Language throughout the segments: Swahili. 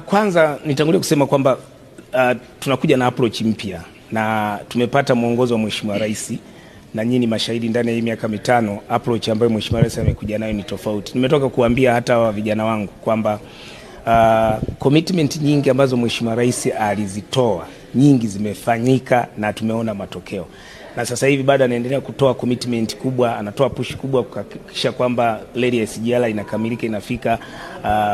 Kwanza nitangulia kusema kwamba tunakuja na approach mpya na tumepata mwongozo wa Mheshimiwa Rais, na nyinyi ni mashahidi, ndani ya hii miaka mitano approach ambayo Mheshimiwa Rais amekuja nayo ni tofauti. Nimetoka kuambia hata wa vijana wangu kwamba commitment nyingi ambazo Mheshimiwa Rais alizitoa nyingi zimefanyika na tumeona matokeo. Na sasa hivi bado anaendelea kutoa commitment kubwa, anatoa push kubwa kuhakikisha kwamba reli ya SGR inakamilika, inafika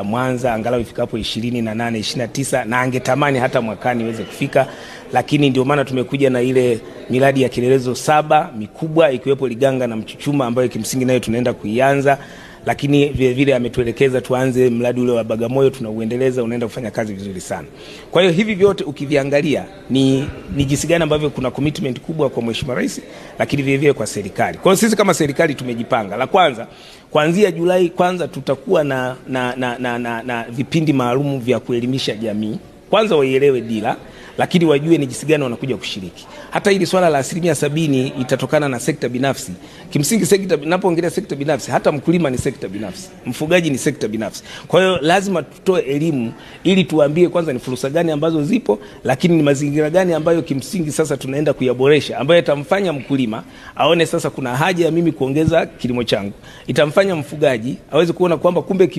Mwanza angalau ifikapo 28 29, na angetamani hata mwakani iweze kufika. Lakini ndio maana tumekuja na ile miradi ya kielelezo 7 mikubwa, ikiwepo Liganga na Mchuchuma ambayo kimsingi nayo tunaenda kuianza. Lakini vile vile ametuelekeza tuanze mradi ule wa Bagamoyo, tunauendeleza, unaenda kufanya kazi vizuri sana. Kwa hiyo hivi vyote ukiviangalia ni jinsi gani ambavyo kuna commitment kubwa kwa Mheshimiwa Rais, lakini vile vile kwa serikali. Kwa hiyo sisi kama serikali tumejipanga. La kwanza, kuanzia Julai kwanza tutakuwa na vipindi maalum vya kuelimisha jamii. Kwanza waielewe dira, lakini wajue ni jinsi gani wanakuja kushiriki. Hata hili swala la 70% itatokana na sekta binafsi. Kimsingi sekta, ninapoongelea sekta binafsi, hata mkulima ni sekta binafsi, mfugaji ni sekta binafsi. Kwa hiyo lazima tutoe elimu ili tuambie kwanza ni fursa gani ambazo zipo, lakini ni mazingira gani ambayo kimsingi sasa tunaenda kuyaboresha, ambayo itamfanya mkulima aone sasa kuna haja ya mimi kuongeza kilimo changu. Itamfanya mfugaji aweze kuona kwamba kumbe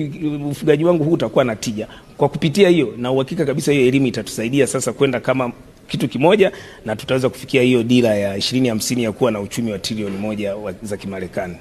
ufugaji wangu huu utakuwa na tija. Kwa kupitia hiyo, na uhakika kabisa hiyo elimu itatusaidia sasa kwenda kama kitu kimoja, na tutaweza kufikia hiyo dira ya 2050 ya kuwa na uchumi wa trilioni 1 za Kimarekani.